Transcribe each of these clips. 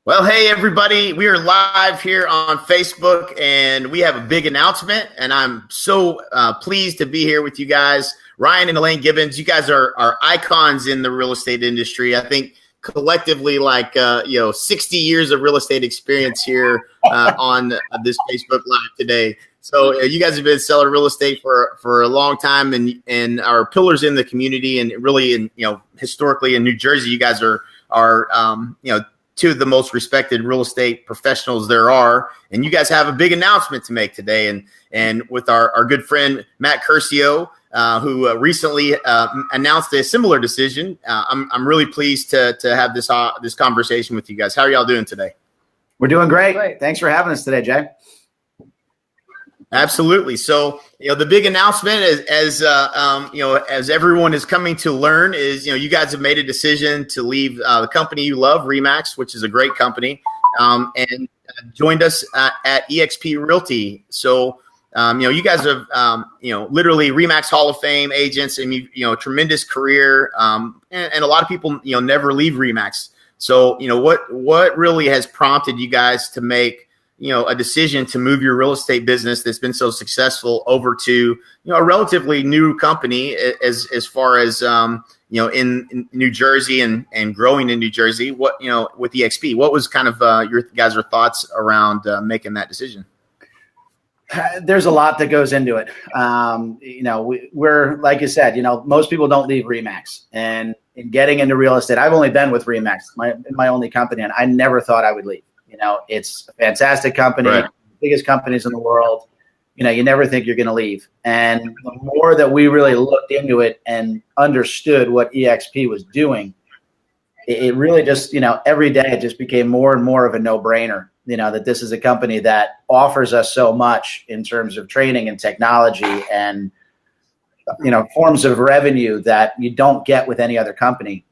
Well, hey, everybody. We are live here on Facebook, and we have a big announcement, and I'm so pleased to be here with you guys. Ryan and Elaine Gibbons, you guys are icons in the real estate industry. I think collectively, 60 years of real estate experience here on this Facebook Live today. So you guys have been selling real estate for a long time and are pillars in the community, and really, historically in New Jersey, you guys are two of the most respected real estate professionals there are. And you guys have a big announcement to make today. And with our good friend, Matt Curcio, who recently announced a similar decision. I'm really pleased to have this conversation with you guys. How are y'all doing today? We're doing great. Thanks for having us today, Jay. Absolutely. So, the big announcement as everyone is coming to learn is, you guys have made a decision to leave the company you love, RE/MAX, which is a great company, and joined us at eXp Realty. So, you guys have, literally RE/MAX Hall of Fame agents, and tremendous career, and a lot of people, never leave RE/MAX. So, what really has prompted you guys to make a decision to move your real estate business that's been so successful over to, a relatively new company as far as, in New Jersey and growing in New Jersey, with eXp? What was kind of your guys' thoughts around making that decision? There's a lot that goes into it. We're, like you said, most people don't leave RE/MAX, and in getting into real estate, I've only been with RE/MAX, my only company, and I never thought I would leave. It's a fantastic company, right. Biggest companies in the world. You never think you're going to leave. And the more that we really looked into it and understood what eXp was doing, it really just, every day it just became more and more of a no-brainer, that this is a company that offers us so much in terms of training and technology and, forms of revenue that you don't get with any other company.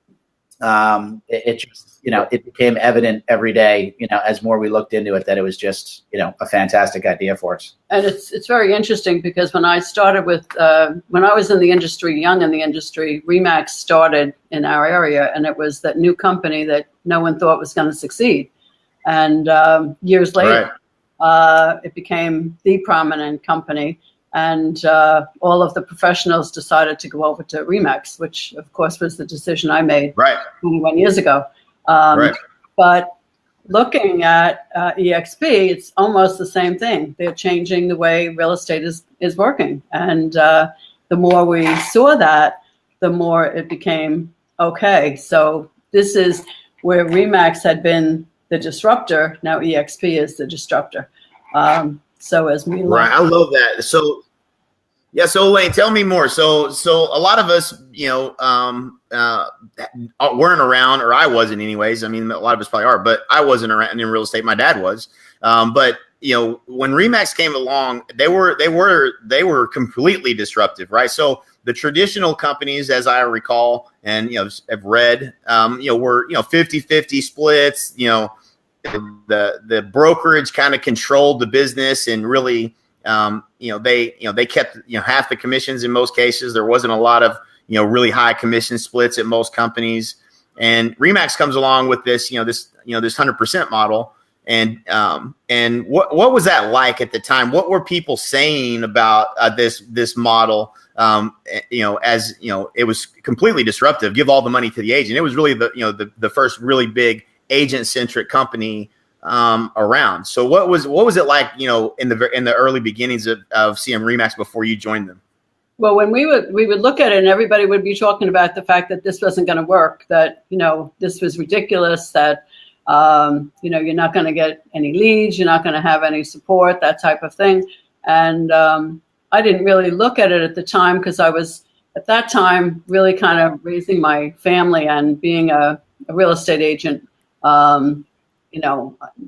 It just, it became evident every day, as more we looked into it, that it was just, a fantastic idea for us. And it's very interesting because when I started when I was in the industry, young in the industry, RE/MAX started in our area, and it was that new company that no one thought was going to succeed. And years later, it became the prominent company. And all of the professionals decided to go over to RE/MAX, which, of course, was the decision I made 21 years ago. But looking at eXp, it's almost the same thing. They're changing the way real estate is working. And the more we saw that, the more it became okay. So this is where RE/MAX had been the disruptor. Now eXp is the disruptor. So as we right, I love that. So Elaine, tell me more. So a lot of us, weren't around, or I wasn't anyways. I mean, a lot of us probably are, but I wasn't around in real estate. My dad was. But when RE/MAX came along, they were completely disruptive, right? So the traditional companies, as I recall, and have read, were 50-50 splits. The brokerage kind of controlled the business, and really, they kept half the commissions in most cases. There wasn't a lot of really high commission splits at most companies. And RE/MAX comes along with this 100% model. And what was that like at the time? What were people saying about this model? As it was completely disruptive. Give all the money to the agent. It was really the first really big agent-centric company around. So what was it like, in the early beginnings of seeing RE/MAX before you joined them? Well, when we would look at it, and everybody would be talking about the fact that this wasn't going to work, that this was ridiculous, that you're not going to get any leads, you're not going to have any support, that type of thing. And I didn't really look at it at the time because I was at that time really kind of raising my family and being a real estate agent.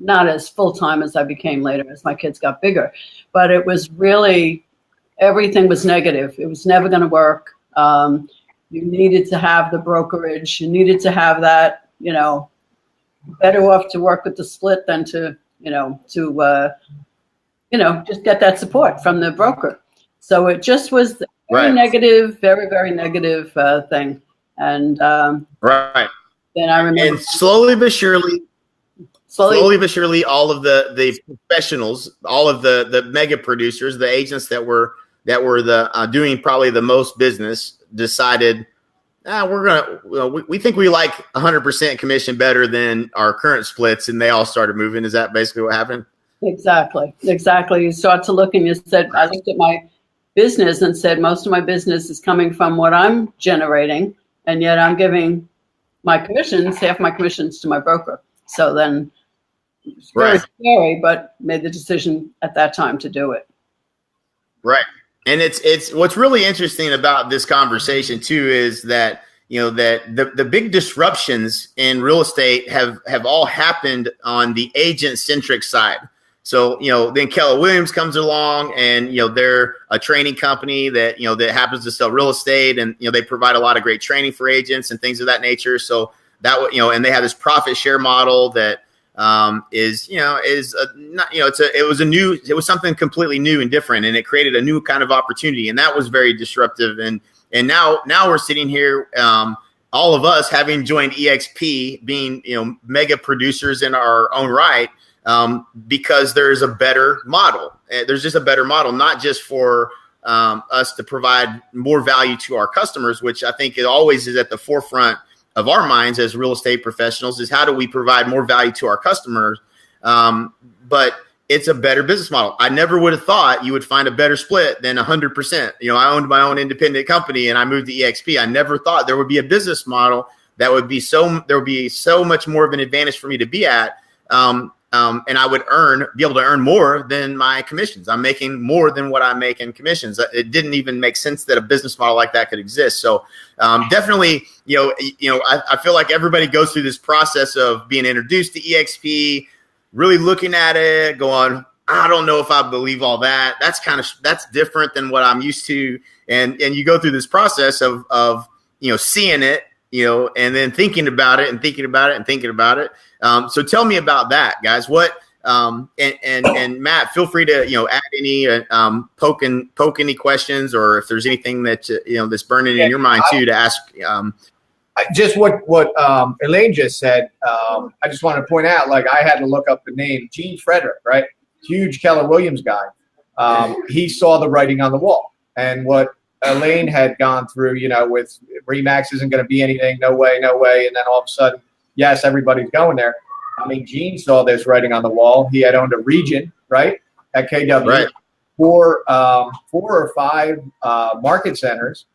Not as full-time as I became later as my kids got bigger, but it was really, everything was negative. It was never going to work. You needed to have the brokerage. You needed to have that, better off to work with the split than to just get that support from the broker. So it just was very negative, very, very negative thing. And then I remember. And slowly but surely, slowly but surely, all of the professionals, all of the mega producers, the agents that were doing probably the most business decided, we think we like 100% commission better than our current splits, and they all started moving. Is that basically what happened? Exactly. You start to look and you said, I looked at my business and said, most of my business is coming from what I'm generating, and yet I'm giving half my commissions to my broker. So then it's very scary, but made the decision at that time to do it. Right. And it's what's really interesting about this conversation too is that, that the big disruptions in real estate have all happened on the agent centric side. So, then Keller Williams comes along and, they're a training company that, that happens to sell real estate, and, they provide a lot of great training for agents and things of that nature. So that, and they have this profit share model that it was something completely new and different, and it created a new kind of opportunity, and that was very disruptive. And now we're sitting here, all of us having joined eXp, being, mega producers in our own right. Because there's a better model. There's just a better model, not just for us to provide more value to our customers, which I think it always is at the forefront of our minds as real estate professionals, is how do we provide more value to our customers? But it's a better business model. I never would have thought you would find a better split than 100%. I owned my own independent company and I moved to eXp. I never thought there would be a business model that would be there would be so much more of an advantage for me to be at. And I would be able to earn more than my commissions. I'm making more than what I make in commissions. It didn't even make sense that a business model like that could exist. So definitely, I feel like everybody goes through this process of being introduced to eXp, really looking at it, going, I don't know if I believe all that. That's different than what I'm used to. And you go through this process of seeing it, and then thinking about it and thinking about it and thinking about it. So tell me about that, guys. What and Matt, feel free to add any poke any questions, or if there's anything that that's burning in your mind too to ask. Just what Elaine just said. I just want to point out, like, I had to look up the name Gene Frederick, right? Huge Keller Williams guy. He saw the writing on the wall, and what Elaine had gone through, with RE/MAX isn't going to be anything, no way. And then all of a sudden, yes, everybody's going there. I mean, Gene saw this writing on the wall. He had owned a region, right, at KW, right. 4 or 5 market centers.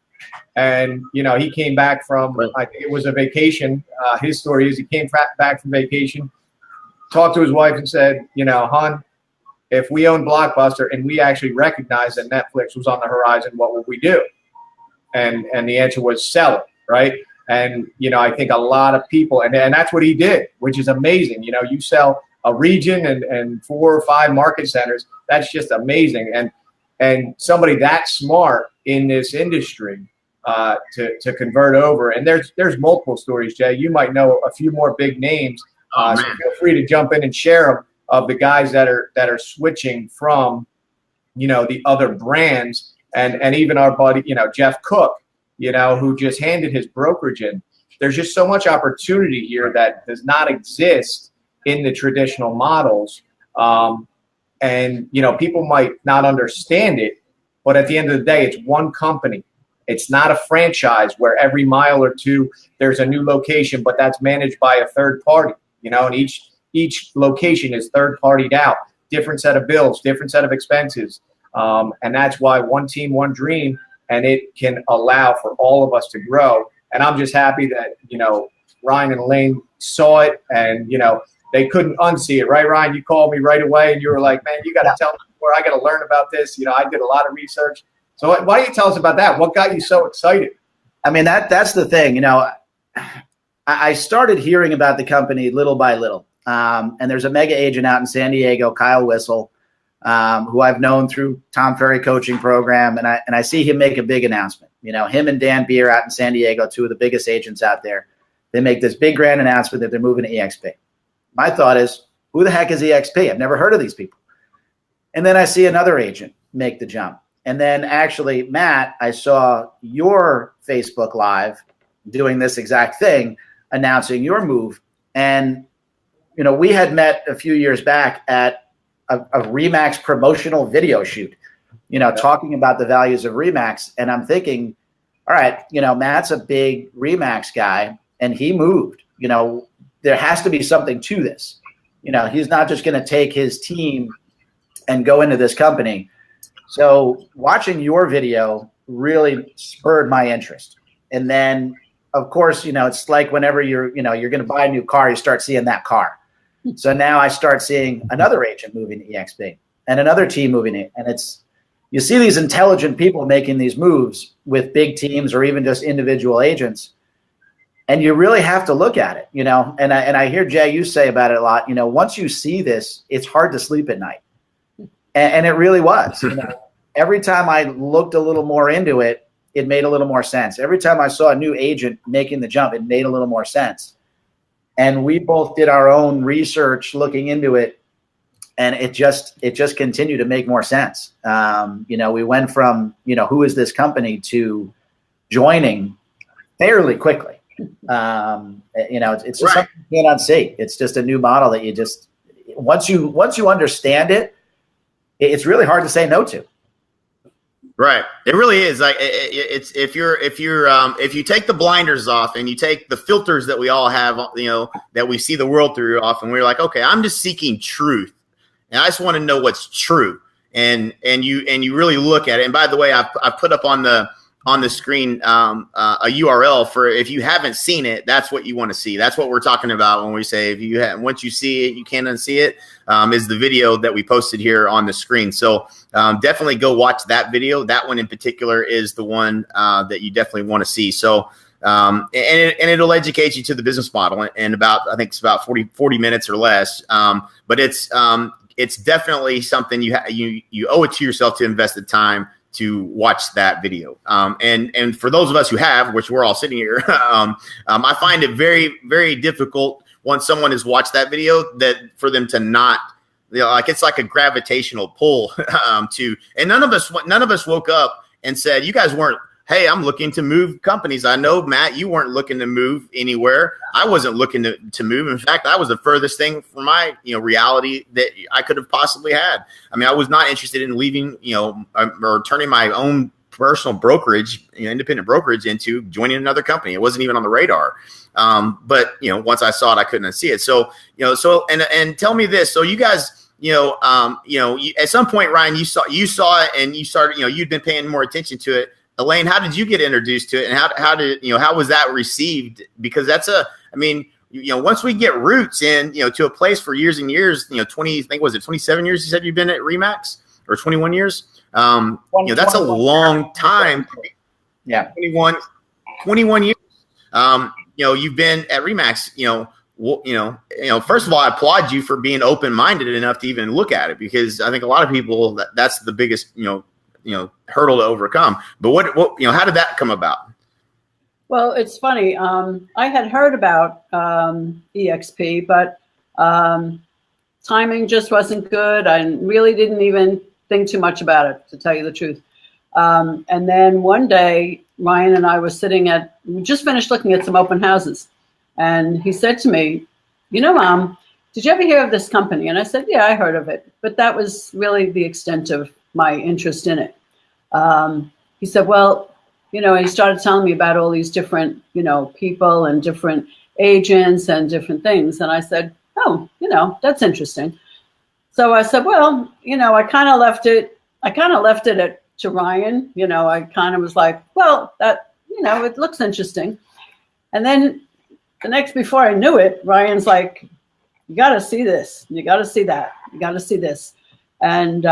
And, he came back from, I think it was a vacation. His story is he came back from vacation, talked to his wife and said, hon, if we own Blockbuster and we actually recognized that Netflix was on the horizon, what would we do? And the answer was sell it, right? And, I think a lot of people, and that's what he did, which is amazing. You sell a region and 4 or 5 market centers. That's just amazing. And somebody that smart in this industry to convert over. And there's multiple stories, Jay. You might know a few more big names. So feel free to jump in and share them, of the guys that are switching from, the other brands, and even our buddy, Jeff Cook, who just handed his brokerage in. There's just so much opportunity here that does not exist in the traditional models. And people might not understand it, but at the end of the day, it's one company. It's not a franchise where every mile or two there's a new location, but that's managed by a third party, and each location is third partied out, different set of bills, different set of expenses. And that's why one team, one dream, and it can allow for all of us to grow. And I'm just happy that, Ryan and Elaine saw it, and, they couldn't unsee it, right, Ryan? You called me right away and you were like, man, you got to tell me more. I got to learn about this. I did a lot of research. So why don't you tell us about that? What got you so excited? I mean, that's the thing. I started hearing about the company little by little. And there's a mega agent out in San Diego, Kyle Whistle, who I've known through Tom Ferry coaching program. And I see him make a big announcement. Him and Dan Beer out in San Diego, 2 of the biggest agents out there. They make this big grand announcement that they're moving to eXp. My thought is, who the heck is eXp? I've never heard of these people. And then I see another agent make the jump. And then actually, Matt, I saw your Facebook Live doing this exact thing, announcing your move. And we had met a few years back at a RE/MAX promotional video shoot, talking about the values of RE/MAX. And I'm thinking, all right, Matt's a big RE/MAX guy and he moved, there has to be something to this. He's not just going to take his team and go into this company. So watching your video really spurred my interest. And then, of course, it's like whenever you're going to buy a new car, you start seeing that car. So now I start seeing another agent moving to eXp and another team moving it. And you see these intelligent people making these moves with big teams or even just individual agents. And you really have to look at it, and I hear Jay, you say about it a lot, once you see this, it's hard to sleep at night. And it really was, every time I looked a little more into it, it made a little more sense. Every time I saw a new agent making the jump, it made a little more sense. And we both did our own research looking into it. And it just continued to make more sense. We went from, who is this company to joining fairly quickly. It's just something you cannot see. It's just a new model that you just once you understand it, it's really hard to say no to. Right. It really is. Like it's if you take the blinders off and you take the filters that we all have, that we see the world through off, and we're like, okay, I'm just seeking truth, and I just want to know what's true, and you really look at it. And by the way, I've put up on the screen a URL for, if you haven't seen it, that's what you want to see. That's what we're talking about when we say once you see it, you can't unsee it, is the video that we posted here on the screen. So definitely go watch that video. That one in particular is the one that you definitely want to see. So and it'll educate you to the business model in about, I think it's about 40 minutes or less. But it's definitely something you owe it to yourself to invest the time to watch that video. And for those of us who have, which we're all sitting here, I find it very, very difficult once someone has watched that video that for them to not, like, it's like a gravitational pull and none of us woke up and said, you guys weren't, hey, I'm looking to move companies. I know, Matt, you weren't looking to move anywhere. I wasn't looking to move. In fact, I was the furthest thing from my, reality that I could have possibly had. I mean, I was not interested in leaving, or turning my own personal brokerage, independent brokerage, into joining another company. It wasn't even on the radar. But once I saw it, I couldn't unsee it. So, and tell me this. So you guys, at some point, Ryan, you saw it and you started, you'd been paying more attention to it. Elaine, how did you get introduced to it, and how was that received? Because that's once we get roots in, to a place for years and years, 20, I think, was it 27 years you said you've been at RE/MAX, or 21 years? That's a long time. Yeah. 21 years. You've been at RE/MAX, first of all, I applaud you for being open-minded enough to even look at it, because I think a lot of people, that's the biggest, hurdle to overcome. But what how did that come about? Well, it's funny. I had heard about eXp, but timing just wasn't good. I really didn't even think too much about it, to tell you the truth. And then one day, Ryan and I were we just finished looking at some open houses. And he said to me, Mom, did you ever hear of this company? And I said, yeah, I heard of it. But that was really the extent of my interest in it. He said, well, he started telling me about all these different, people and different agents and different things. And I said, oh, that's interesting. So I said, well, I kind of left it to Ryan. I kind of was like, well, that, it looks interesting. And then before I knew it, Ryan's like, you got to see this. You got to see that. You got to see this. And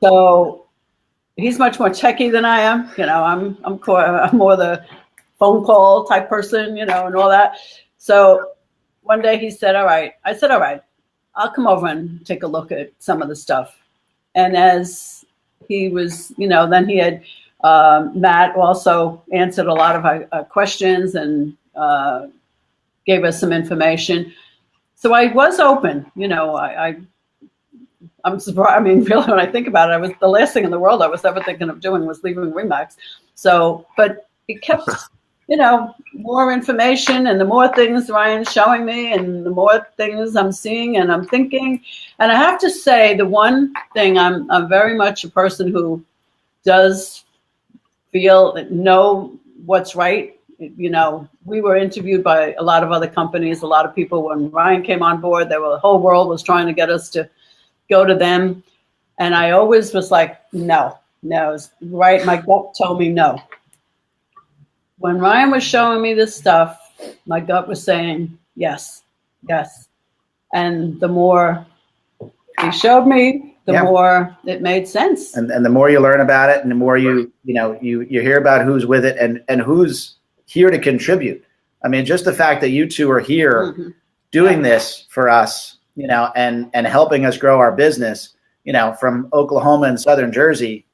so he's much more techie than I am. I'm more the phone call type person, and all that. So one day he said, all right. I said, all right, I'll come over and take a look at some of the stuff. And as he was, then he had Matt also answered a lot of our questions and gave us some information. So I was open, I'm surprised. I mean, really, when I think about it, the last thing in the world I was ever thinking of doing was leaving RE/MAX. So, but it kept more information, and the more things Ryan's showing me, and the more things I'm seeing and I'm thinking. And I have to say, the one thing, I'm very much a person who does know what's right. We were interviewed by a lot of other companies, a lot of people. When Ryan came on board, the whole world was trying to get us to go to them. And I always was like, no, right? My gut told me no. When Ryan was showing me this stuff, my gut was saying, yes. And the more he showed me, the more it made sense. And the more you learn about it, and the more you hear about who's with it and who's here to contribute. I mean, just the fact that you two are here doing this for us, and helping us grow our business, from Oklahoma and Southern Jersey,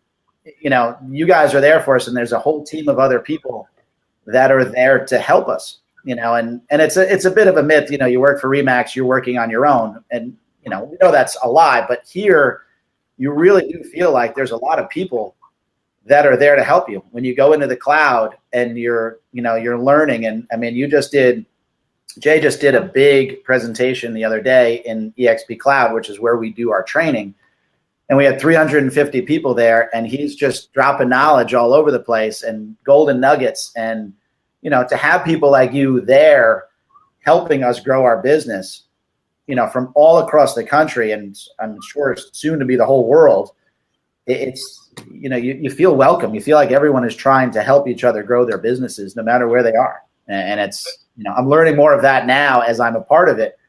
you guys are there for us, and there's a whole team of other people that are there to help us, and it's a bit of a myth, you work for RE/MAX, you're working on your own, and we know that's a lie, but here you really do feel like there's a lot of people that are there to help you when you go into the cloud and you're learning. And I mean, Jay just did a big presentation the other day in eXp Cloud, which is where we do our training. And we had 350 people there, and he's just dropping knowledge all over the place and golden nuggets. And, to have people like you there helping us grow our business, from all across the country, and I'm sure soon to be the whole world, it's, you feel welcome. You feel like everyone is trying to help each other grow their businesses no matter where they are. And it's, I'm learning more of that now as I'm a part of it,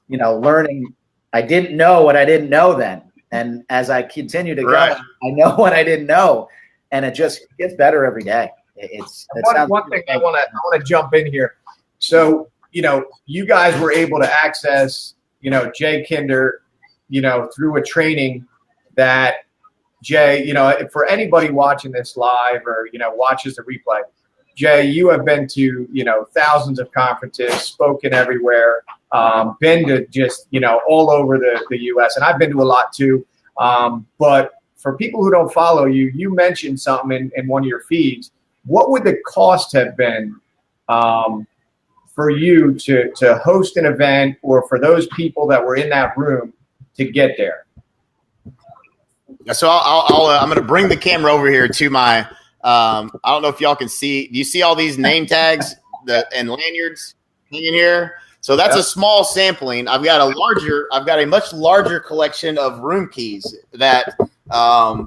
learning. I didn't know what I didn't know then. And as I continue to go, I know what I didn't know, and it just gets better every day. One thing I want to jump in here. So, you guys were able to access, Jay Kinder, through a training that Jay, for anybody watching this live or, watches the replay, Jay, you have been to, thousands of conferences, spoken everywhere, been to just, all over the U.S. And I've been to a lot too. But for people who don't follow you, you mentioned something in one of your feeds. What would the cost have been for you to host an event, or for those people that were in that room to get there? So I'm going to bring the camera over here to my I don't know if y'all can see. Do you see all these name tags and lanyards hanging here? So that's a small sampling. I've got a much larger collection of room keys that I've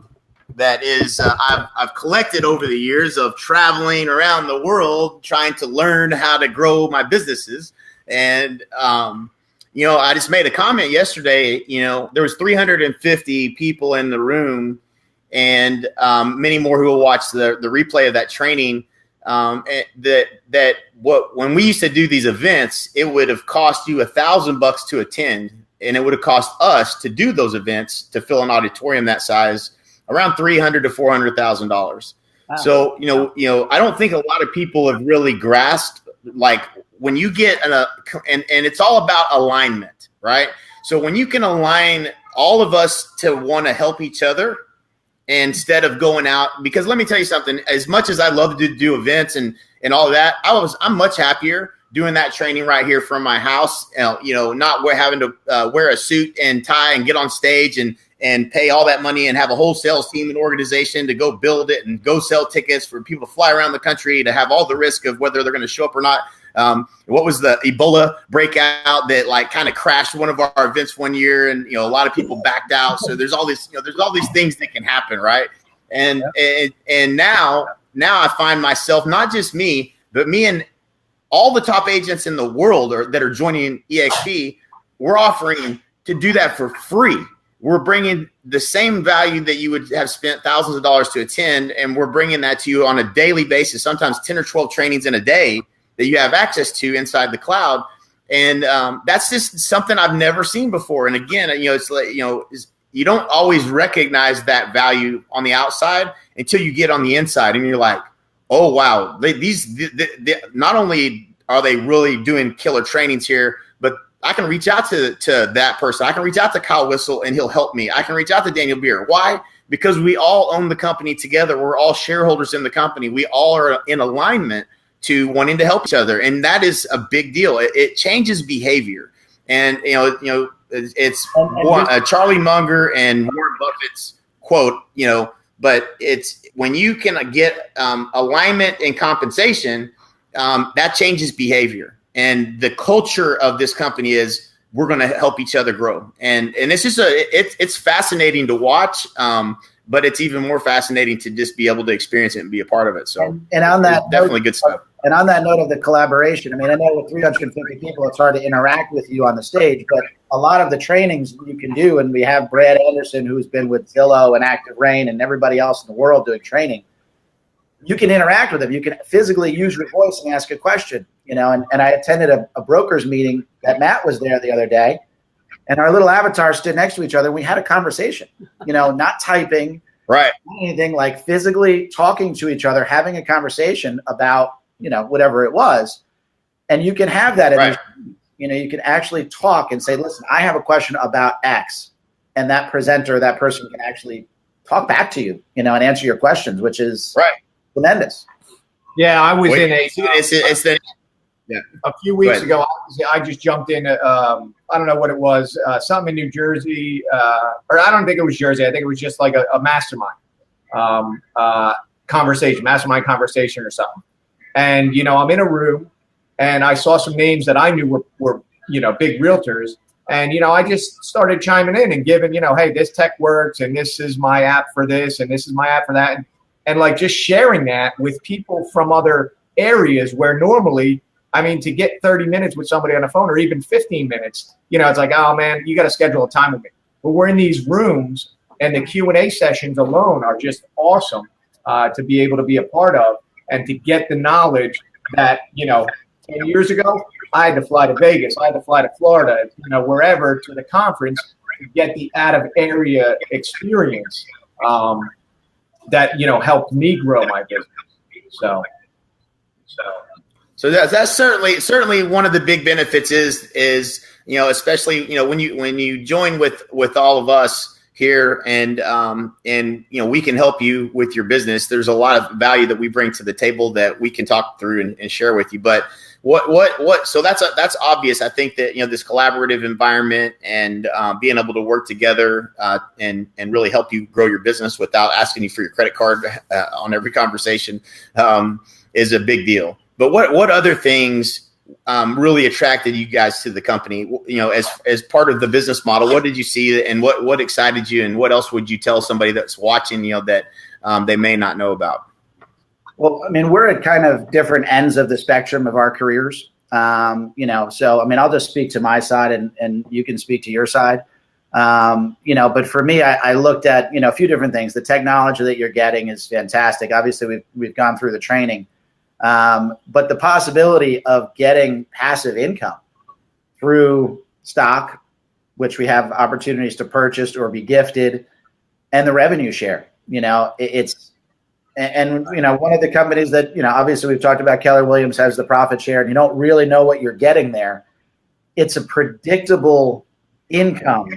collected over the years of traveling around the world trying to learn how to grow my businesses. And I just made a comment yesterday. There was 350 people in the room, and many more who will watch the replay of that training. When we used to do these events, it would have cost you $1,000 to attend, and it would have cost us to do those events, to fill an auditorium that size, around $300,000 to $400,000. Wow. So I don't think a lot of people have really grasped, like, when you get and it's all about alignment, right? So when you can align all of us to want to help each other, instead of going out, because let me tell you something, as much as I love to do events and all of that, I'm much happier doing that training right here from my house, not having to wear a suit and tie and get on stage and pay all that money and have a whole sales team and organization to go build it and go sell tickets for people to fly around the country, to have all the risk of whether they're going to show up or not. What was the Ebola breakout that kind of crashed one of our events one year, and a lot of people backed out. So there's all these things that can happen, right? And now I find myself, not just me, but me and all the top agents in the world that are joining eXp, we're offering to do that for free. We're bringing the same value that you would have spent thousands of dollars to attend, and we're bringing that to you on a daily basis, sometimes 10 or 12 trainings in a day that you have access to inside the cloud. And that's just something I've never seen before. And again, it's like, you don't always recognize that value on the outside until you get on the inside and you're like, oh, wow, these not only are they really doing killer trainings here, but I can reach out to that person. I can reach out to Kyle Whistle and he'll help me. I can reach out to Daniel Beer. Why? Because we all own the company together. We're all shareholders in the company. We all are in alignment to wanting to help each other. And that is a big deal. It changes behavior. And, it's Charlie Munger and Warren Buffett's quote, but it's when you can get alignment and compensation, that changes behavior. And the culture of this company is we're going to help each other grow. And it's just it's fascinating to watch. But it's even more fascinating to just be able to experience it and be a part of it. So, and on that definitely good stuff. And on that note of the collaboration, I mean, I know with 350 people, it's hard to interact with you on the stage, but a lot of the trainings you can do, and we have Brad Anderson, who's been with Zillow and Active Rain and everybody else in the world doing training. You can interact with them. You can physically use your voice and ask a question, and I attended a broker's meeting that Matt was there the other day. And our little avatars stood next to each other. We had a conversation, not typing, right? Anything, like physically talking to each other, having a conversation about, whatever it was. And you can have that. Right. You can actually talk and say, listen, I have a question about X. And that presenter, that person can actually talk back to you, and answer your questions, which is tremendous. Yeah, I was in a few weeks ago. I just jumped in. I don't know what it was. Something in New Jersey, or I don't think it was Jersey. I think it was just like a mastermind mastermind conversation or something. And I'm in a room, and I saw some names that I knew were big realtors, and I just started chiming in and giving hey, this tech works, and this is my app for this, and this is my app for that, and like just sharing that with people from other areas where normally, I mean, to get 30 minutes with somebody on the phone or even 15 minutes, it's like, oh man, you got to schedule a time with me. But we're in these rooms, and the Q&A sessions alone are just awesome to be able to be a part of and to get the knowledge that, 10 years ago, I had to fly to Vegas. I had to fly to Florida, wherever to the conference to get the out of area experience that, helped me grow my business. So that's certainly one of the big benefits is especially when you join with all of us here and we can help you with your business. There's a lot of value that we bring to the table that we can talk through and share with you. But so that's obvious. I think that this collaborative environment and being able to work together and really help you grow your business without asking you for your credit card on every conversation is a big deal. But what other things really attracted you guys to the company? As part of the business model, what did you see, and what excited you, and what else would you tell somebody that's watching, that they may not know about? Well, I mean, we're at kind of different ends of the spectrum of our careers. So I mean, I'll just speak to my side, and you can speak to your side. But for me, I looked at a few different things. The technology that you're getting is fantastic. Obviously, we've gone through the training. But the possibility of getting passive income through stock, which we have opportunities to purchase or be gifted, and the revenue share, one of the companies that, obviously we've talked about, Keller Williams has the profit share, and you don't really know what you're getting there. It's a predictable income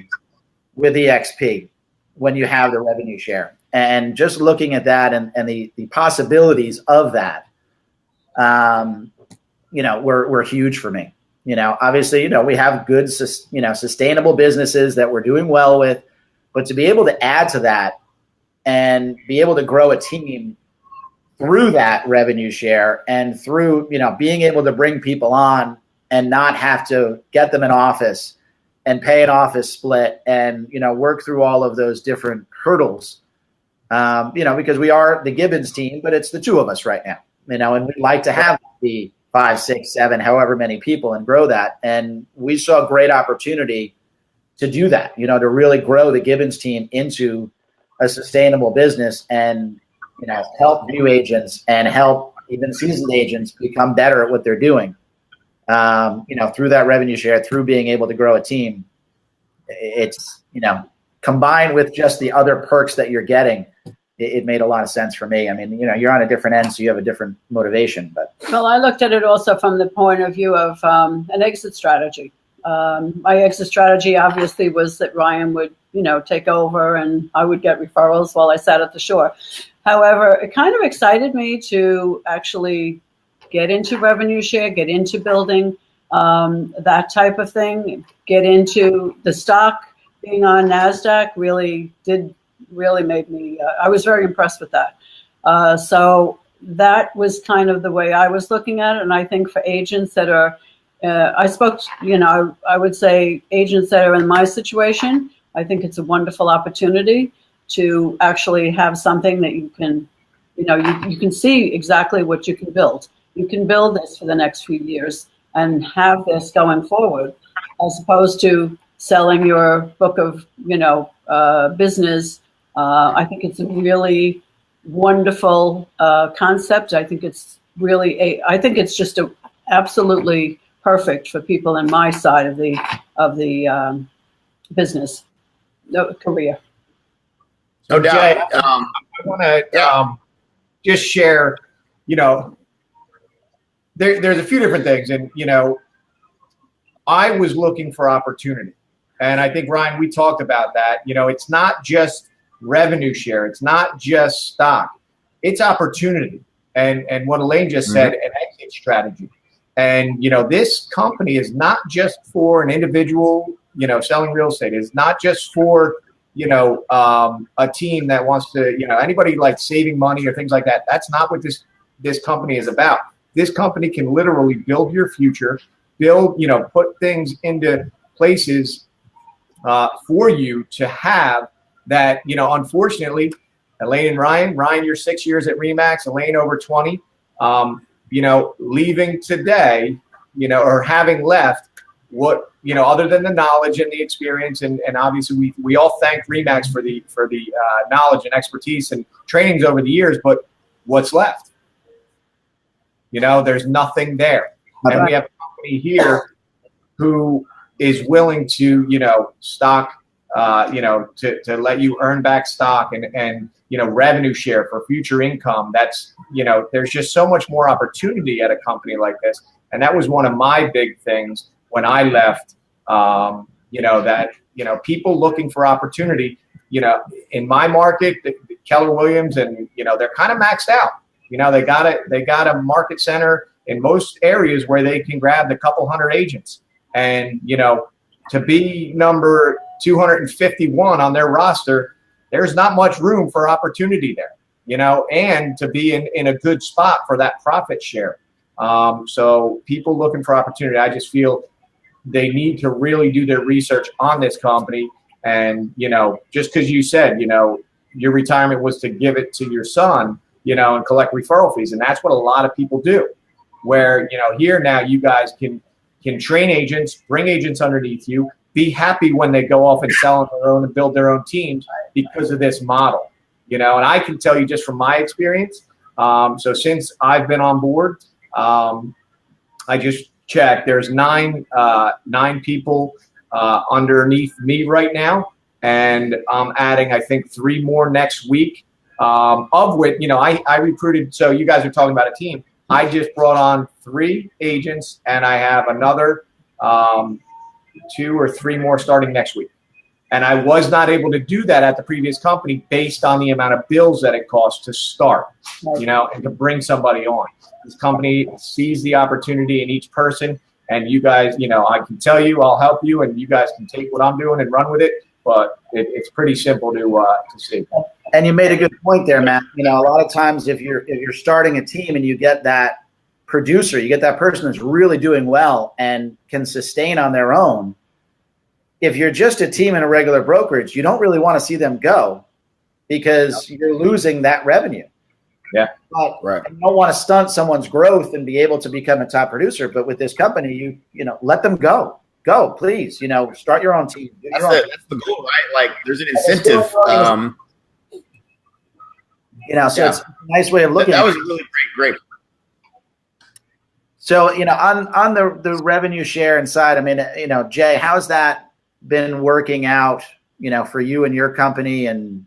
with eXp when you have the revenue share, and just looking at that and the possibilities of that, were huge for me. Obviously, we have good, sustainable businesses that we're doing well with, but to be able to add to that and be able to grow a team through that revenue share and through, being able to bring people on and not have to get them an office and pay an office split and, work through all of those different hurdles, because we are the Gibbons team, but it's the two of us right now. And we'd like to have the 5, 6, 7, however many people and grow that. And we saw a great opportunity to do that, to really grow the Gibbons team into a sustainable business and, help new agents and help even seasoned agents become better at what they're doing, through that revenue share, through being able to grow a team. It's, combined with just the other perks that you're getting, it made a lot of sense for me. I mean, you're on a different end, so you have a different motivation. But well, I looked at it also from the point of view of an exit strategy. My exit strategy obviously was that Ryan would, take over and I would get referrals while I sat at the shore. However, it kind of excited me to actually get into revenue share, get into building that type of thing, get into the stock. Being on NASDAQ really made me, I was very impressed with that. So that was kind of the way I was looking at it. And I think for agents that are, I would say agents that are in my situation, I think it's a wonderful opportunity to actually have something that you can, you can see exactly what you can build. You can build this for the next few years and have this going forward, as opposed to selling your book of, business. I think it's a really wonderful concept. I think it's just absolutely perfect for people in my side of the business career. No doubt. Jay, I want to just share, there's a few different things. And, I was looking for opportunity. And I think, Ryan, we talked about that. It's not just revenue share. It's not just stock. It's opportunity. And what Elaine just said, an exit strategy. And, this company is not just for an individual, selling real estate. It's not just for, a team that wants to, anybody like saving money or things like that. That's not what this company is about. This company can literally build your future, put things into places for you to have that, unfortunately, Elaine and Ryan, you're 6 years at RE/MAX, Elaine over 20, leaving today, or having left what, other than the knowledge and the experience. And obviously we all thank RE/MAX for the knowledge and expertise and trainings over the years, but what's left? There's nothing there. And we have a company here who is willing to, stock, to let you earn back stock and revenue share for future income. That's, there's just so much more opportunity at a company like this. And that was one of my big things when I left, that, people looking for opportunity, in my market, Keller Williams, and, they're kind of maxed out. They got a market center in most areas where they can grab the couple hundred agents. And, to be number 251 on their roster, there's not much room for opportunity there, and to be in a good spot for that profit share. So people looking for opportunity, I just feel they need to really do their research on this company. And, just because you said, your retirement was to give it to your son, and collect referral fees. And that's what a lot of people do, where, here now you guys can train agents, bring agents underneath you, be happy when they go off and sell on their own and build their own teams because of this model, and I can tell you just from my experience. So since I've been on board, I just checked, there's nine people underneath me right now. And I'm adding, I think, 3 more next week, of which, I recruited. So you guys are talking about a team. I just brought on 3 agents, and I have another 2 or 3 more starting next week. And I was not able to do that at the previous company based on the amount of bills that it costs to start, and to bring somebody on. This company sees the opportunity in each person, and you guys, I can tell you, I'll help you, and you guys can take what I'm doing and run with it. But it's pretty simple to see. And you made a good point there, Matt. A lot of times if you're starting a team and you get that producer, you get that person that's really doing well and can sustain on their own. If you're just a team in a regular brokerage, you don't really want to see them go because you're losing that revenue. Yeah. But you don't want to stunt someone's growth and be able to become a top producer. But with this company, you let them go. Go, please. Start your own team. That's the goal, right? Like, there's an incentive. So it's a nice way of looking. That was really great. So, on the revenue share inside, I mean, Jay, how's that been working out, for you and your company, and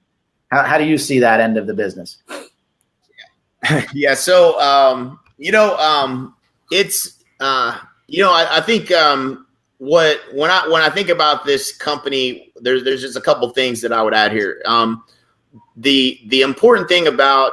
how do you see that end of the business? Yeah. So, it's, I think, when I think about this company, there's just a couple things that I would add here. The important thing about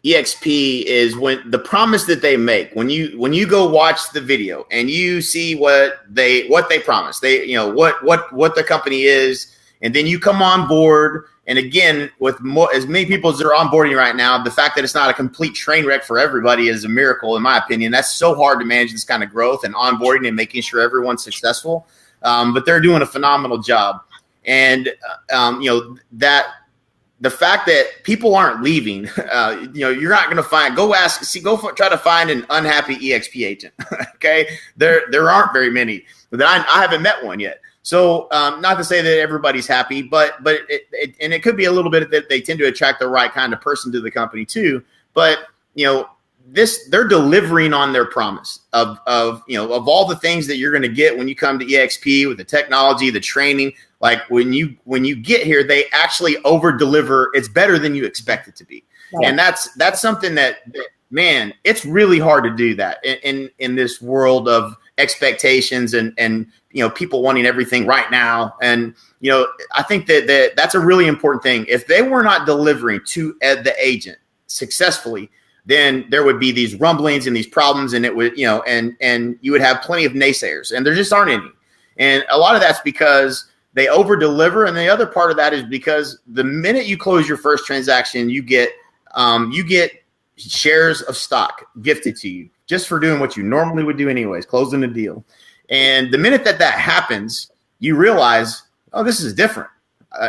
eXp is when the promise that they make, when you go watch the video and you see what they promise, they, you know, what the company is, and then you come on board. And again, with as many people as are onboarding right now, the fact that it's not a complete train wreck for everybody is a miracle, in my opinion. That's so hard to manage this kind of growth and onboarding and making sure everyone's successful. But they're doing a phenomenal job. And, you know, that the fact that people aren't leaving, you know, you're not going to go try to find an unhappy eXp agent. Okay. There aren't very many. I haven't met one yet. So not to say that everybody's happy, but and it could be a little bit that they tend to attract the right kind of person to the company too. But, you know, they're delivering on their promise of all the things that you're going to get when you come to eXp, with the technology, the training. Like when you get here, they actually over deliver. It's better than you expect it to be. Right. And that's something that, man, it's really hard to do that in this world of expectations and you know, people wanting everything right now. And, you know, I think that's a really important thing. If they were not delivering to the agent successfully, then there would be these rumblings and these problems, and it would, you know, and you would have plenty of naysayers, and there just aren't any. And a lot of that's because they over deliver. And the other part of that is because the minute you close your first transaction, you get shares of stock gifted to you just for doing what you normally would do anyways, closing a deal. And the minute that happens, you realize, oh, this is different.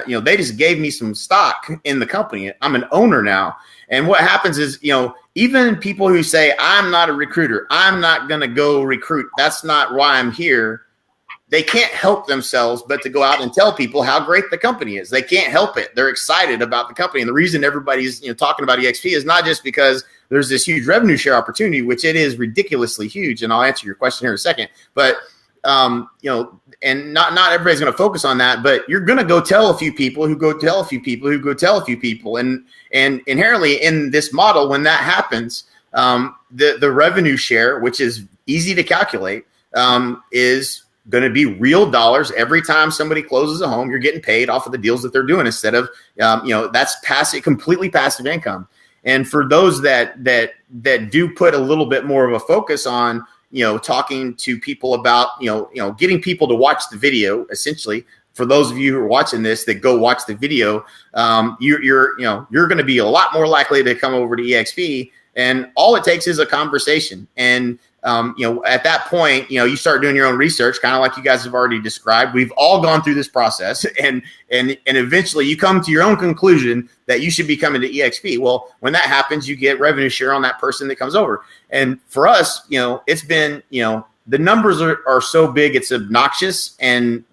You know, they just gave me some stock in the company. I'm an owner now. And what happens is, you know, even people who say, I'm not a recruiter, I'm not going to go recruit, that's not why I'm here, they can't help themselves but to go out and tell people how great the company is. They can't help it. They're excited about the company. And the reason everybody's, you know, talking about eXp is not just because there's this huge revenue share opportunity, which it is ridiculously huge. And I'll answer your question here in a second. But, you know, and not everybody's going to focus on that, but you're going to go tell a few people who go tell a few people who go tell a few people. And inherently in this model, when that happens, the revenue share, which is easy to calculate, is going to be real dollars. Every time somebody closes a home, you're getting paid off of the deals that they're doing instead of, you know, that's completely passive income. And for those that do put a little bit more of a focus on, you know, talking to people about, you know, getting people to watch the video, essentially, for those of you who are watching this that go watch the video, you're going to be a lot more likely to come over to eXp. And all it takes is a conversation. And, you know, at that point, you know, you start doing your own research, kind of like you guys have already described. We've all gone through this process, and eventually you come to your own conclusion that you should be coming to eXp. Well, when that happens, you get revenue share on that person that comes over. And for us, you know, it's been, you know, the numbers are so big, it's obnoxious, and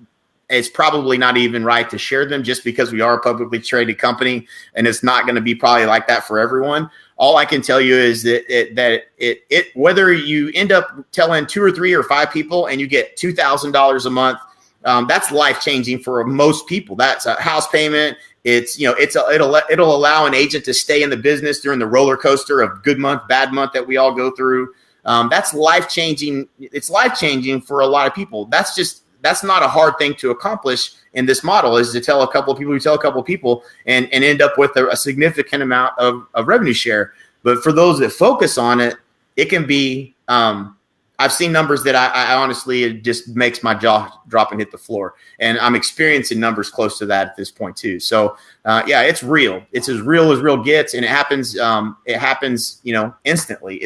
it's probably not even right to share them just because we are a publicly traded company, and it's not going to be probably like that for everyone. All I can tell you is that whether you end up telling 2 or 3 or 5 people and you get $2,000 a month, that's life changing for most people. That's a house payment. It's, you know, it'll allow an agent to stay in the business during the roller coaster of good month, bad month that we all go through. That's life changing. It's life changing for a lot of people. That's not a hard thing to accomplish in this model, is to tell a couple of people who tell a couple of people and end up with a significant amount of revenue share. But for those that focus on it, it can be, I've seen numbers that I honestly, it just makes my jaw drop and hit the floor. And I'm experiencing numbers close to that at this point too. So yeah, it's real. It's as real gets, and it happens, you know, instantly.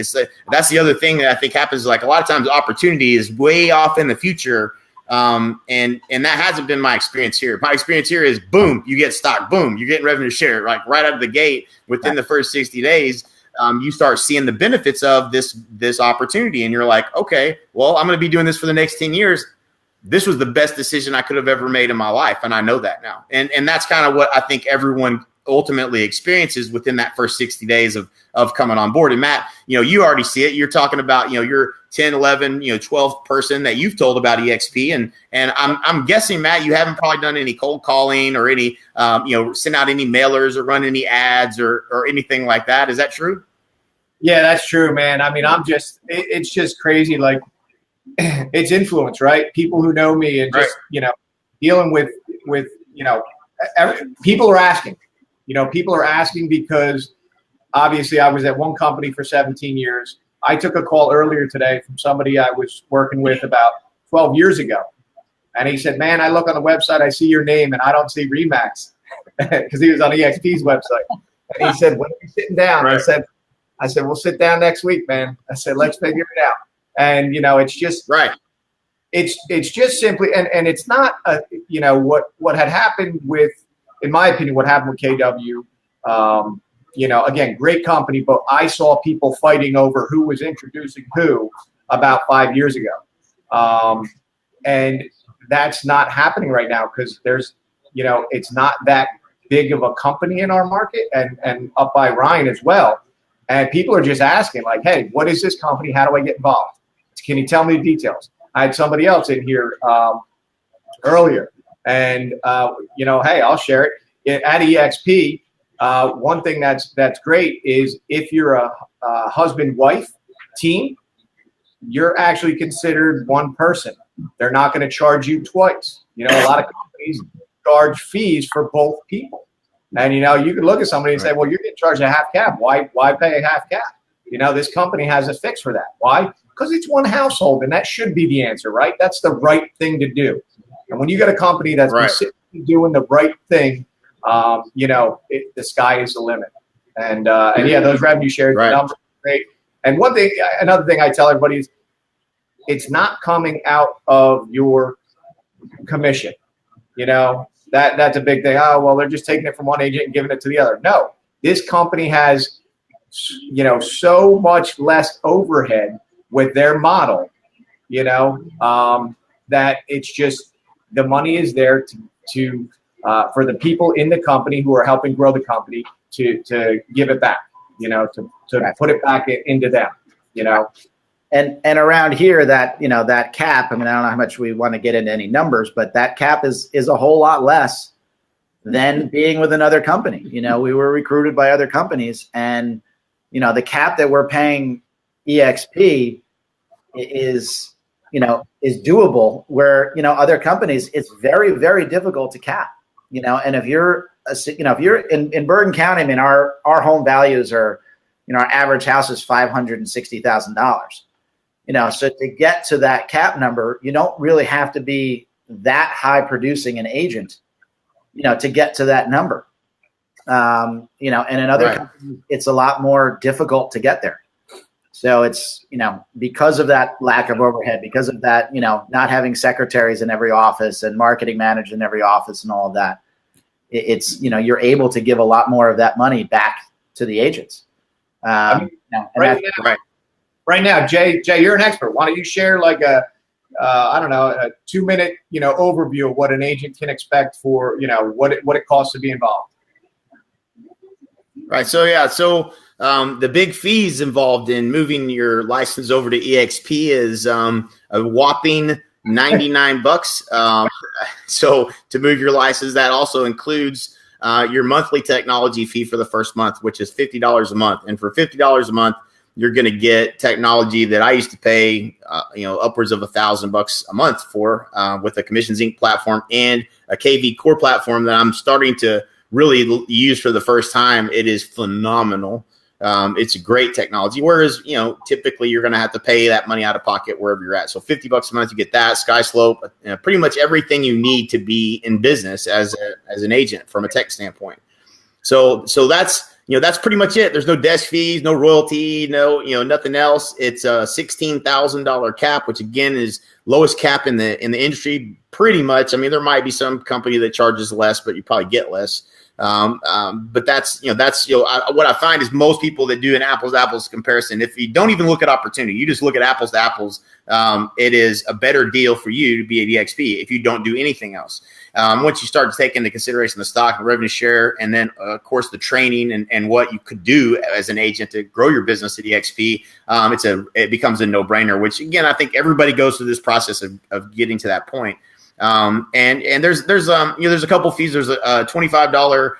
That's the other thing that I think happens. Like a lot of times opportunity is way off in the future. And that hasn't been my experience here. My experience here is boom, you get stock, boom, you're getting revenue share, like right out of the gate within the first 60 days. You start seeing the benefits of this opportunity, and you're like, okay, well, I'm going to be doing this for the next 10 years. This was the best decision I could have ever made in my life. And I know that now. And that's kind of what I think everyone ultimately experiences within that first 60 days of coming on board. And Matt, you know, you already see it. You're talking about, you know, your 10, 11, you know, 12 person that you've told about eXp. And I'm guessing, Matt, you haven't probably done any cold calling or any, you know, send out any mailers or run any ads or anything like that. Is that true? Yeah, that's true, man. I mean, it's just crazy. Like, it's influence, right? People who know me and just, you know, dealing with, you know, people are asking. You know, people are asking because obviously I was at one company for 17 years. I took a call earlier today from somebody I was working with about 12 years ago. And he said, man, I look on the website, I see your name, and I don't see RE/MAX, because he was on eXp's website. And he said, when are we sitting down? Right. I said, we'll sit down next week, man. I said, let's figure it out. And, it's just Right. It's just simply, and it's not, what had happened with, in my opinion, what happened with KW, again, great company, but I saw people fighting over who was introducing who about 5 years ago. And that's not happening right now because there's, it's not that big of a company in our market and up by Ryan as well. And people are just asking like, hey, what is this company? How do I get involved? Can you tell me the details? I had somebody else in here earlier and, hey, I'll share it. At eXp, one thing that's great is if you're a husband-wife team, you're actually considered one person. They're not going to charge you twice. A lot of companies charge fees for both people. And, you can look at somebody and say, well, you're getting charged a half cap. Why pay a half cap? This company has a fix for that. Why? Because it's one household, and that should be the answer, right? That's the right thing to do. And when you got a company that's consistently doing the right thing, the sky is the limit. And yeah, those revenue shares numbers are great. And another thing I tell everybody is it's not coming out of your commission. That's a big thing. Oh, well, they're just taking it from one agent and giving it to the other. No, this company has, so much less overhead with their model, that it's just the money is there to for the people in the company who are helping grow the company to give it back, to put it back into them, And around here, that that cap. I mean, I don't know how much we want to get into any numbers, but that cap is a whole lot less than being with another company. We were recruited by other companies, and the cap that we're paying EXP is doable. Where other companies, it's very, very difficult to cap. And if you're in Bergen County, I mean, our home values are, our average house is $560,000. So to get to that cap number, you don't really have to be that high producing an agent, to get to that number. And in other companies, it's a lot more difficult to get there. So it's, because of that lack of overhead, because of that, not having secretaries in every office and marketing managers in every office and all of that, it's, you're able to give a lot more of that money back to the agents. Right now, Jay, you're an expert. Why don't you share like a 2-minute, overview of what an agent can expect for, what it costs to be involved. Right. So, the big fees involved in moving your license over to eXp is a whopping $99. So to move your license, that also includes your monthly technology fee for the first month, which is $50 a month. And for $50 a month, you're going to get technology that I used to pay, upwards of $1,000 a month for, with a Commissions Inc. platform and a KV Core platform that I'm starting to really use for the first time. It is phenomenal. It's a great technology. Whereas, typically you're going to have to pay that money out of pocket wherever you're at. So $50 a month, you get that, SkySlope, pretty much everything you need to be in business as an agent from a tech standpoint. So that's pretty much it. There's no desk fees, no royalty, nothing else. It's a $16,000 cap, which again is lowest cap in the industry pretty much. I mean, there might be some company that charges less, but you probably get less. But that's what I find is most people that do an apples to apples comparison, if you don't even look at opportunity, you just look at apples to apples, it is a better deal for you to be at eXp if you don't do anything else. Once you start to take into consideration the stock and revenue share, and then of course the training and what you could do as an agent to grow your business at eXp, it becomes a no-brainer, which again, I think everybody goes through this process of getting to that point. And there's a couple fees. There's a $25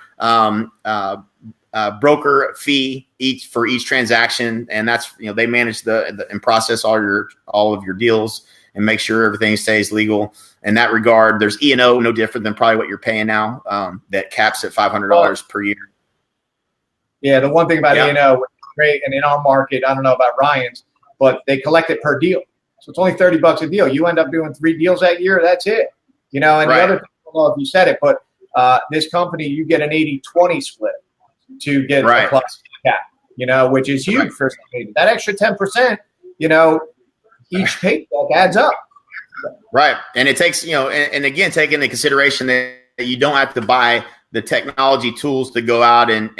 broker fee for each transaction, and that's they manage and process all of your deals and make sure everything stays legal. In that regard, there's E&O, no different than probably what you're paying now. That caps at $500 per year. Yeah, the one thing about Yeah. A&O, great, and in our market, I don't know about Ryan's, but they collect it per deal. So it's only $30 a deal. You end up doing 3 deals that year, that's it. You know, and Right. the other thing, I don't know if you said it, but this company, you get an 80-20 split to get Right. a plus cap, you know, which is huge for somebody. That extra 10%, you know, each paycheck adds up. Right. And it takes, and again, take into consideration that you don't have to buy the technology tools to go out and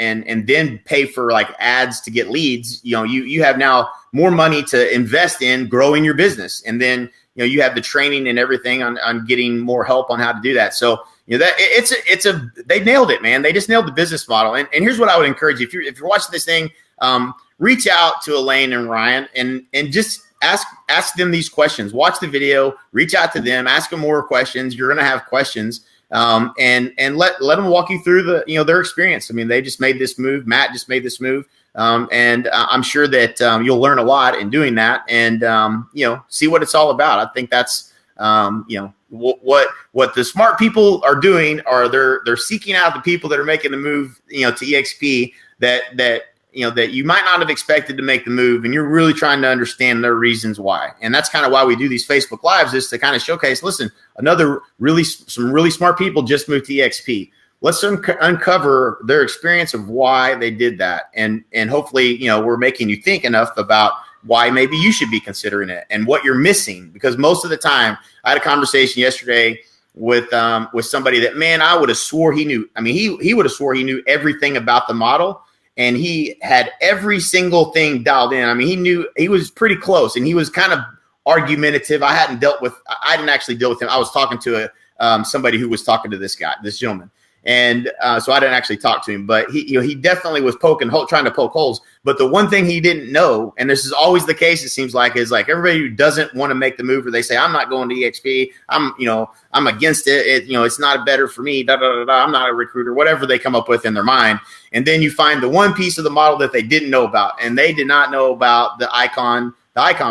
then pay for like ads to get leads. You have now more money to invest in growing your business. And then, you have the training and everything on getting more help on how to do that. So, that they nailed it, man. They just nailed the business model. And here's what I would encourage you. If you're watching this thing, reach out to Elaine and Ryan and just ask them these questions. Watch the video, reach out to them, ask them more questions. You're going to have questions. And let them walk you through their experience. I mean, they just made this move. Matt just made this move. And I'm sure that you'll learn a lot in doing that and, see what it's all about. I think that's, what the smart people are doing are they're seeking out the people that are making the move, to eXp that you might not have expected to make the move, and you're really trying to understand their reasons why. And that's kind of why we do these Facebook Lives, is to kind of showcase, listen, some really smart people just moved to eXp. Let's uncover their experience of why they did that. And hopefully, we're making you think enough about why maybe you should be considering it and what you're missing. Because most of the time, I had a conversation yesterday with somebody that, man, I would have swore he knew. I mean, he would have swore he knew everything about the model. And he had every single thing dialed in. I mean, he was pretty close, and he was kind of argumentative. I didn't actually deal with him. I was talking to somebody who was talking to this gentleman. And so I didn't actually talk to him, but he definitely was trying to poke holes. But the one thing he didn't know, and this is always the case, it seems like, is like everybody who doesn't want to make the move, or they say, I'm not going to eXp. I'm against it. It's not better for me. I'm not a recruiter, whatever they come up with in their mind. And then you find the one piece of the model that they didn't know about, and they did not know about the icon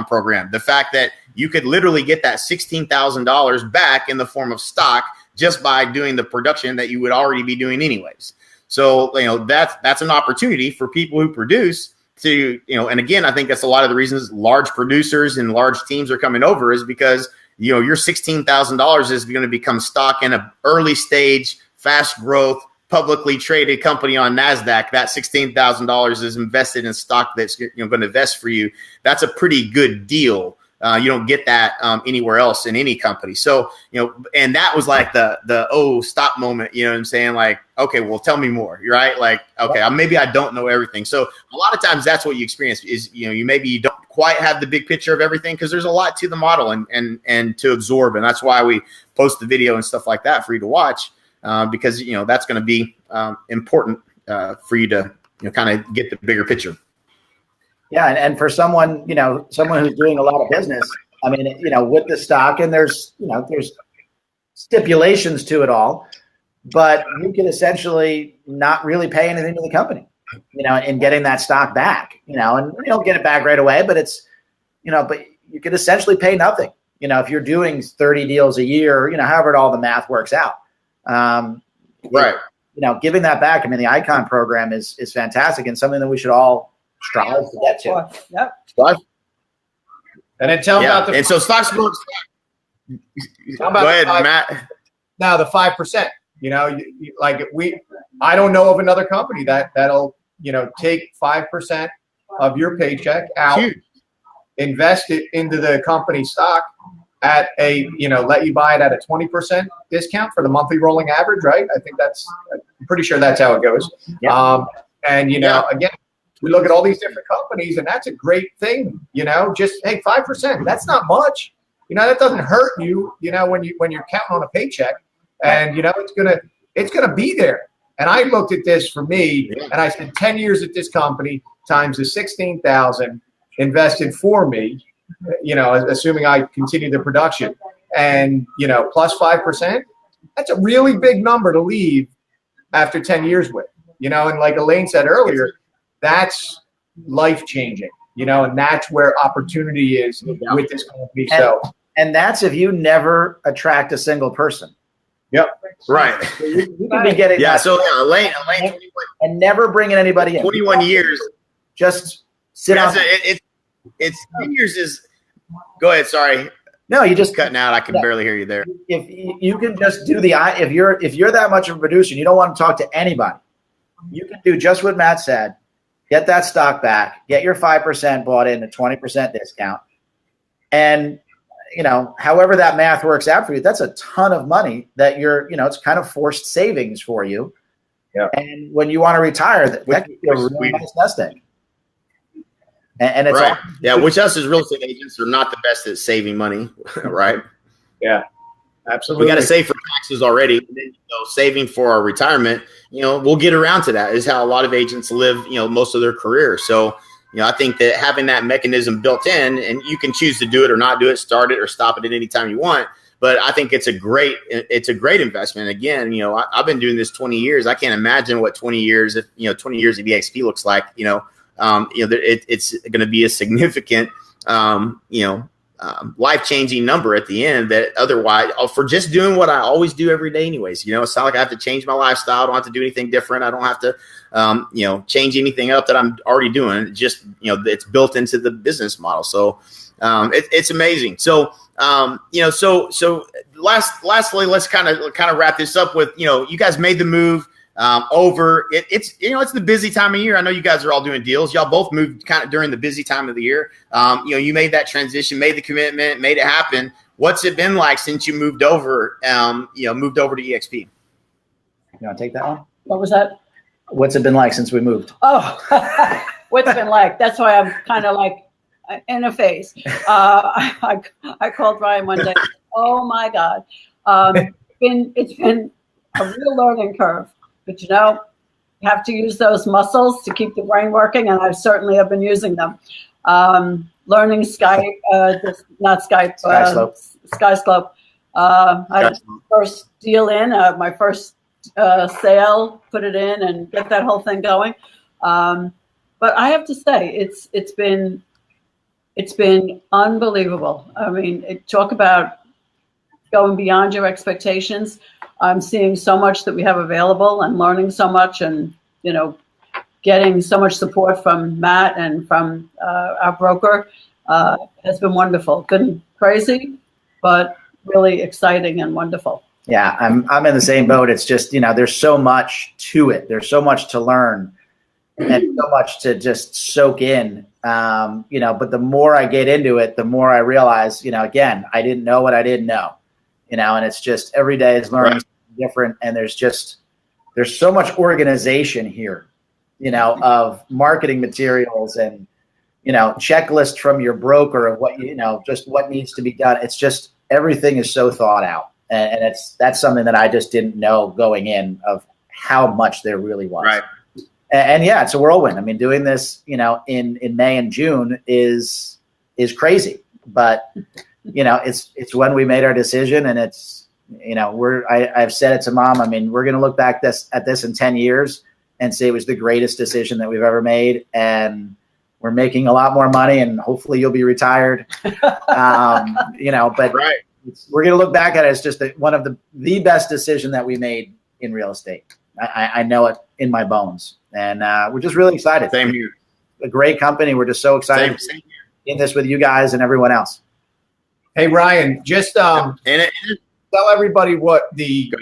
program. The fact that you could literally get that $16,000 back in the form of stock just by doing the production that you would already be doing anyways. So, that's an opportunity for people who produce to, and again, I think that's a lot of the reasons large producers and large teams are coming over, is because, your $16,000 is going to become stock in an early stage, fast growth, publicly traded company on NASDAQ. That $16,000 is invested in stock that's going to vest for you. That's a pretty good deal. You don't get that anywhere else in any company. So, and that was like the stop moment, you know what I'm saying? Like, okay, well, tell me more. You're right. Like, okay, maybe I don't know everything. So a lot of times that's what you experience is, you don't quite have the big picture of everything, because there's a lot to the model and to absorb. And that's why we post the video and stuff like that for you to watch, because, that's going to be important for you to, kind of get the bigger picture. Yeah, and for someone who's doing a lot of business, I mean, with the stock, and there's stipulations to it all, but you can essentially not really pay anything to the company, in getting that stock back, and you don't get it back right away, but it's, but you could essentially pay nothing, if you're doing 30 deals a year, however all the math works out. Right. Giving that back, I mean, the Icon program is fantastic and something that we should all strive to get to. Yep. And then tell me about and so stocks. Go ahead, Matt. Now the 5%. I don't know of another company that'll take 5% of your paycheck out, invest it into the company stock at a let you buy it at a 20% discount for the monthly rolling average, right? I'm pretty sure that's how it goes. Yeah. Again, we look at all these different companies, and that's a great thing. Just, hey, 5%. That's not much. That doesn't hurt you. When you're counting on a paycheck, and it's gonna be there. And I looked at this for me, and I spent 10 years at this company times the 16,000 invested for me. Assuming I continue the production, and plus 5%. That's a really big number to leave after 10 years with. And like Elaine said earlier, that's life-changing, and that's where opportunity is with this company. And that's if you never attract a single person. Yep. Right. So you can be getting Yeah. that So Elaine, and never bringing anybody in. 21 years. Just sit on. It's 10 years is. Go ahead. Sorry. No, you just Cutting out. I can barely hear you there. If you can just do if you're that much of a producer, and you don't want to talk to anybody. You can do just what Matt said. Get that stock back. Get your 5% bought in at 20% discount, and however that math works out for you, that's a ton of money that it's kind of forced savings for you. Yeah. And when you want to retire, that could be a really nice nest egg. And it's right. Yeah, which us as real estate agents are not the best at saving money, right? Yeah, absolutely. We got to save for taxes already. And then, saving for our retirement, we'll get around to that. Is how a lot of agents live, most of their career. So, I think that having that mechanism built in, and you can choose to do it or not do it, start it or stop it at any time you want. But I think it's a great investment. Again, I've been doing this 20 years. I can't imagine what 20 years of eXp looks like. It's going to be a significant, life-changing number at the end that otherwise for just doing what I always do every day anyways. It's not like I have to change my lifestyle. I don't have to do anything different. I don't have to, change anything up that I'm already doing. Just, it's built into the business model. So it's amazing. So, lastly, let's kind of wrap this up with, you guys made the move. It's the busy time of year. I know you guys are all doing deals. Y'all both moved kind of during the busy time of the year. You made that transition, made the commitment, made it happen. What's it been like since you moved over to eXp? You want to take that one? What was that? What's it been like since we moved? Oh, what's it been like? That's why I'm kind of like in a phase. I called Ryan one day. Oh my God. It's been a real learning curve. But you have to use those muscles to keep the brain working, and I certainly have been using them. Learning Skype, not Skype, SkySlope. I had my first deal in, my first sale, put it in, and get that whole thing going. But I have to say, it's been unbelievable. I mean, talk about going beyond your expectations. I'm seeing so much that we have available and learning so much and, getting so much support from Matt and from our broker has been wonderful. Been crazy, but really exciting and wonderful. Yeah, I'm in the same boat. It's just, there's so much to it. There's so much to learn and so much to just soak in. But the more I get into it, the more I realize, again, I didn't know what I didn't know. And it's just every day is learning something different. And there's so much organization here, of marketing materials and, checklist from your broker of what, just what needs to be done. It's just, everything is so thought out. And that's something that I just didn't know going in of how much there really was. Right. And yeah, it's a whirlwind. I mean, doing this, in May and June is crazy, but it's when we made our decision, and it's, I've said it to Mom. I mean, we're going to look back at this in 10 years and say it was the greatest decision that we've ever made. And we're making a lot more money, and hopefully you'll be retired. But right. We're going to look back at it as just one of the best decision that we made in real estate. I know it in my bones, and we're just really excited. Same here. A great company. We're just so excited Same here. in this with you guys and everyone else. Hey, Ryan, just tell everybody what the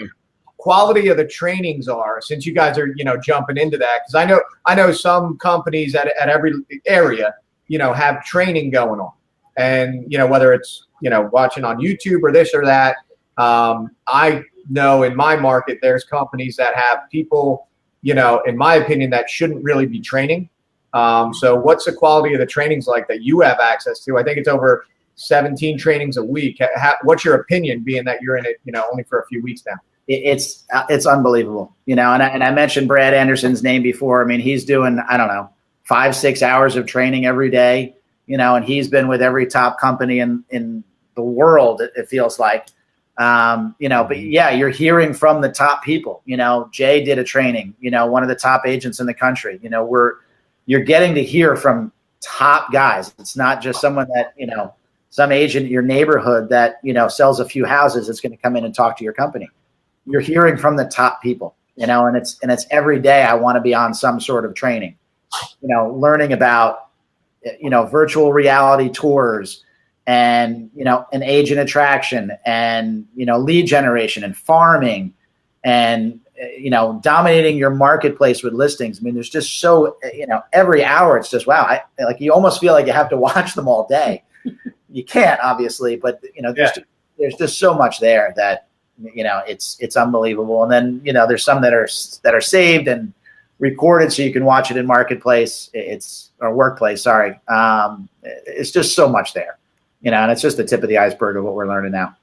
quality of the trainings are, since you guys are, jumping into that. Because I know some companies at every area, have training going on. And, whether it's, watching on YouTube or this or that, I know in my market, there's companies that have people, in my opinion, that shouldn't really be training. So what's the quality of the trainings like that you have access to? I think it's over 17 trainings a week. What's your opinion, being that you're in it, only for a few weeks now? It's unbelievable, and I mentioned Brad Anderson's name before. I mean, he's doing, 5-6 hours of training every day, and he's been with every top company in the world, it feels like. But yeah, you're hearing from the top people. Jay did a training, one of the top agents in the country. You're getting to hear from top guys. It's not just someone that, some agent in your neighborhood that, sells a few houses that's going to come in and talk to your company. you're hearing from the top people, you know, and it's every day I want to be on some sort of training, you know, learning about, you know, virtual reality tours and, you know, an agent attraction and, you know, lead generation and farming and, you know, dominating your marketplace with listings. I mean, there's just so, you know, every hour it's just, wow. Like you almost feel like you have to watch them all day. You can't, obviously, but, you know, there's just so much there that, you know, it's unbelievable. And then, you know, there's some that are saved and recorded so you can watch it in marketplace. Or workplace. Sorry. It's just so much there, you know, and it's just the tip of the iceberg of what we're learning now.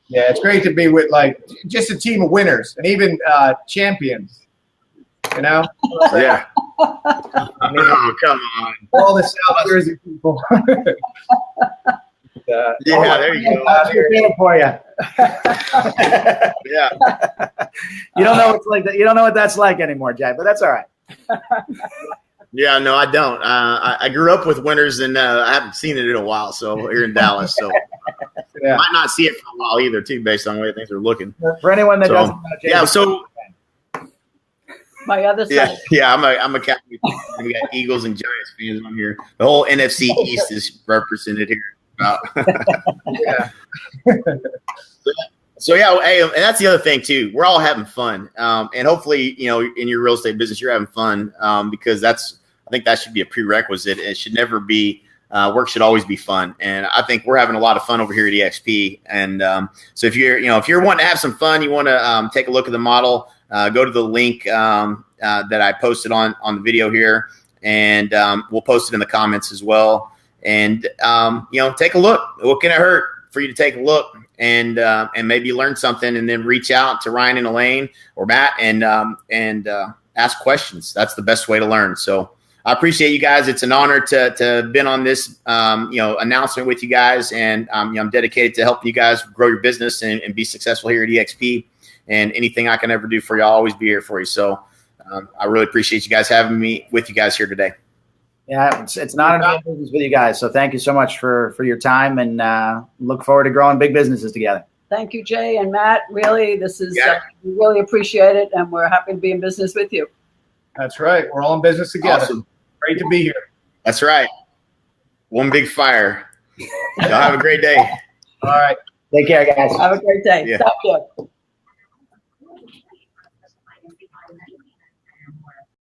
Yeah, it's great to be with like just a team of winners and even champions. You know? Yeah. I mean, Oh, come on. all the South Jersey people. Yeah, there you go. That's good for you. Yeah. You don't know what's like that. You don't know what that's like anymore, Jack, but that's all right. Yeah, no, I don't. I grew up with winners, and I haven't seen it in a while. So here in Dallas, so Yeah. might not see it for a while either, too, based on the way things are looking. For anyone that So, doesn't know, Jack, Yeah, so My other son. yeah, I'm a Cowboys fan. We got Eagles and Giants fans on here. The whole NFC East is represented here. Yeah. So yeah, hey, and that's the other thing too. We're all having fun, and hopefully, you know, in your real estate business, you're having fun because I think that should be a prerequisite. It should never be work should always be fun, and I think we're having a lot of fun over here at eXp. And so if you're wanting to have some fun, you want to take a look at the model, go to the link that I posted on the video here, and we'll post it in the comments as well. And you know, take a look. What can it hurt for you to take a look and maybe learn something, and then reach out to Ryan and Elaine or Matt and ask questions. That's the best way to learn. So I appreciate you guys. It's an honor to have been on this announcement with you guys, and I'm dedicated to helping you guys grow your business and be successful here at eXp. And anything I can ever do for you, I'll always be here for you. So I really appreciate you guys having me with you guys here today. Yeah, it's not an business with you guys. So thank you so much for your time, and look forward to growing big businesses together. Thank you, Jay and Matt. Really, this is Yeah. we really appreciate it, and we're happy to be in business with you. That's right. We're all in business together. Awesome. Great to be here. That's right. One big fire. Y'all have a great day. All right. Take care, guys. Have a great day. Yeah. Stop here.